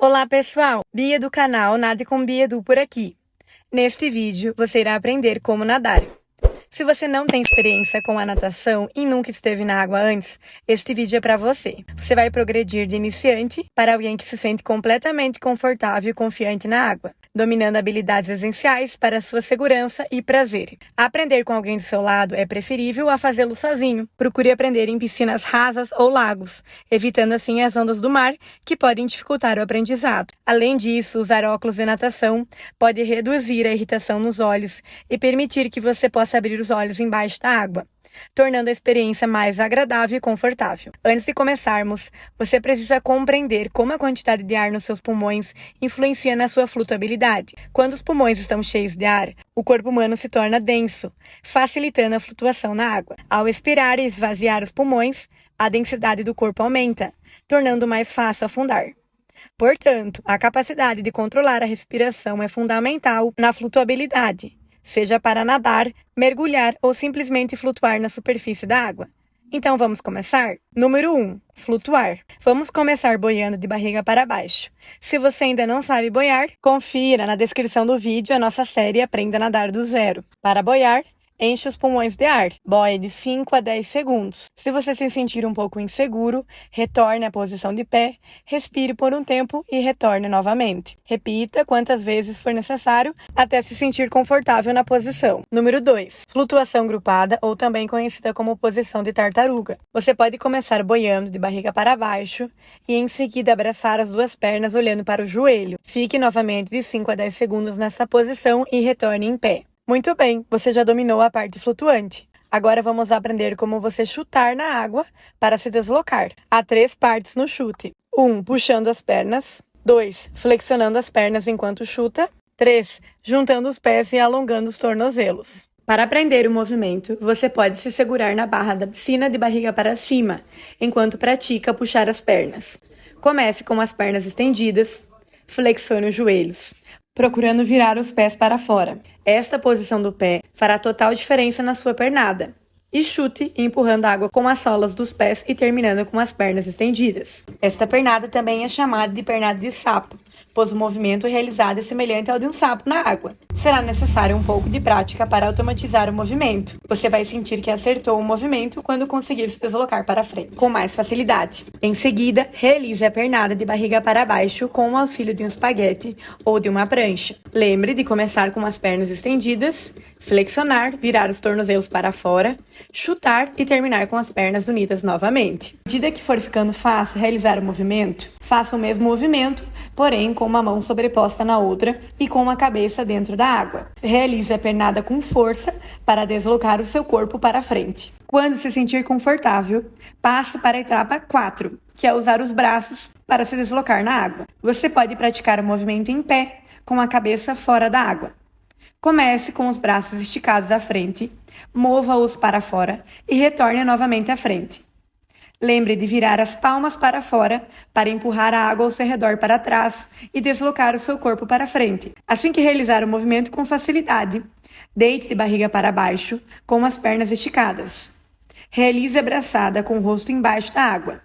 Olá pessoal, Bia do canal Nade com Bia Edu por aqui. Neste vídeo você irá aprender como nadar. Se você não tem experiência com a natação e nunca esteve na água antes, este vídeo é para você. Você vai progredir de iniciante para alguém que se sente completamente confortável e confiante na água, dominando habilidades essenciais para a sua segurança e prazer. Aprender com alguém do seu lado é preferível a fazê-lo sozinho. Procure aprender em piscinas rasas ou lagos, evitando assim as ondas do mar, que podem dificultar o aprendizado. Além disso, usar óculos de natação pode reduzir a irritação nos olhos e permitir que você possa abrir os olhos embaixo da água, tornando a experiência mais agradável e confortável. Antes de começarmos, você precisa compreender como a quantidade de ar nos seus pulmões influencia na sua flutuabilidade. Quando os pulmões estão cheios de ar, o corpo humano se torna denso, facilitando a flutuação na água. Ao expirar e esvaziar os pulmões, a densidade do corpo aumenta, tornando mais fácil afundar. Portanto, a capacidade de controlar a respiração é fundamental na flutuabilidade, seja para nadar, mergulhar ou simplesmente flutuar na superfície da água. Então vamos começar? Número 1. Flutuar. Vamos começar boiando de barriga para baixo. Se você ainda não sabe boiar, confira na descrição do vídeo a nossa série Aprenda a Nadar do Zero. Para boiar, enche os pulmões de ar. Boie de 5 a 10 segundos. Se você se sentir um pouco inseguro, retorne à posição de pé, respire por um tempo e retorne novamente. Repita quantas vezes for necessário até se sentir confortável na posição. Número 2. Flutuação grupada, ou também conhecida como posição de tartaruga. Você pode começar boiando de barriga para baixo e em seguida abraçar as duas pernas olhando para o joelho. Fique novamente de 5 a 10 segundos nessa posição e retorne em pé. Muito bem, você já dominou a parte flutuante. Agora vamos aprender como você chutar na água para se deslocar. Há 3 partes no chute. 1. Puxando as pernas. 2. Flexionando as pernas enquanto chuta. 3. Juntando os pés e alongando os tornozelos. Para aprender o movimento, você pode se segurar na barra da piscina de barriga para cima, enquanto pratica puxar as pernas. Comece com as pernas estendidas, flexione os joelhos, procurando virar os pés para fora. Esta posição do pé fará total diferença na sua pernada. E chute, empurrando a água com as solas dos pés e terminando com as pernas estendidas. Esta pernada também é chamada de pernada de sapo, pois o movimento realizado é semelhante ao de um sapo na água. Será necessário um pouco de prática para automatizar o movimento. Você vai sentir que acertou o movimento quando conseguir se deslocar para frente, com mais facilidade. Em seguida, realize a pernada de barriga para baixo com o auxílio de um espaguete ou de uma prancha. Lembre de começar com as pernas estendidas, flexionar, virar os tornozelos para fora, chutar e terminar com as pernas unidas novamente. À medida que for ficando fácil realizar o movimento, faça o mesmo movimento, porém com uma mão sobreposta na outra e com a cabeça dentro da água. Realize a pernada com força para deslocar o seu corpo para frente. Quando se sentir confortável, passe para a etapa 4, que é usar os braços para se deslocar na água. Você pode praticar o movimento em pé, com a cabeça fora da água. Comece com os braços esticados à frente, mova-os para fora e retorne novamente à frente. Lembre de virar as palmas para fora para empurrar a água ao seu redor para trás e deslocar o seu corpo para frente. Assim que realizar o movimento com facilidade, deite de barriga para baixo com as pernas esticadas. Realize a braçada com o rosto embaixo da água.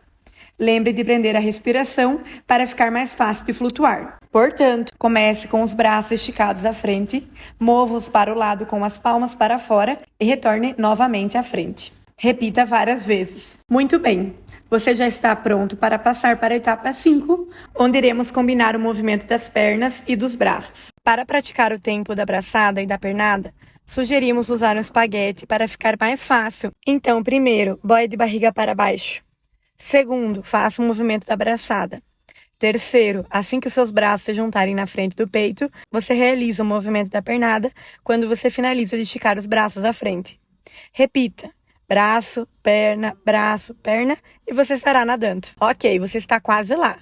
Lembre de prender a respiração para ficar mais fácil de flutuar. Portanto, comece com os braços esticados à frente, mova-os para o lado com as palmas para fora e retorne novamente à frente. Repita várias vezes. Muito bem, você já está pronto para passar para a etapa 5, onde iremos combinar o movimento das pernas e dos braços. Para praticar o tempo da braçada e da pernada, sugerimos usar um espaguete para ficar mais fácil. Então, primeiro, boie de barriga para baixo. Segundo, faça o movimento da braçada. Terceiro, assim que os seus braços se juntarem na frente do peito, você realiza o movimento da pernada quando você finaliza de esticar os braços à frente. Repita. Braço, perna, e você estará nadando. Ok, você está quase lá.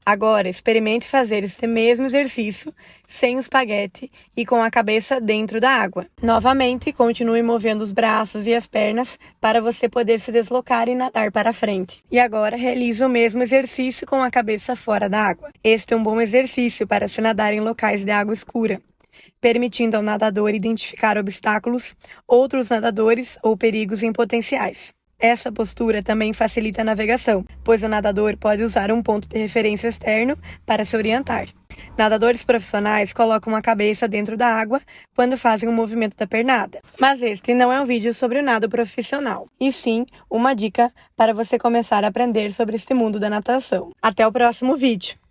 Agora, experimente fazer este mesmo exercício sem o espaguete e com a cabeça dentro da água. Novamente, continue movendo os braços e as pernas para você poder se deslocar e nadar para frente. E agora, realize o mesmo exercício com a cabeça fora da água. Este é um bom exercício para se nadar em locais de água escura, permitindo ao nadador identificar obstáculos, outros nadadores ou perigos em potenciais. Essa postura também facilita a navegação, pois o nadador pode usar um ponto de referência externo para se orientar. Nadadores profissionais colocam a cabeça dentro da água quando fazem o movimento da pernada. Mas este não é um vídeo sobre o nado profissional, e sim uma dica para você começar a aprender sobre este mundo da natação. Até o próximo vídeo!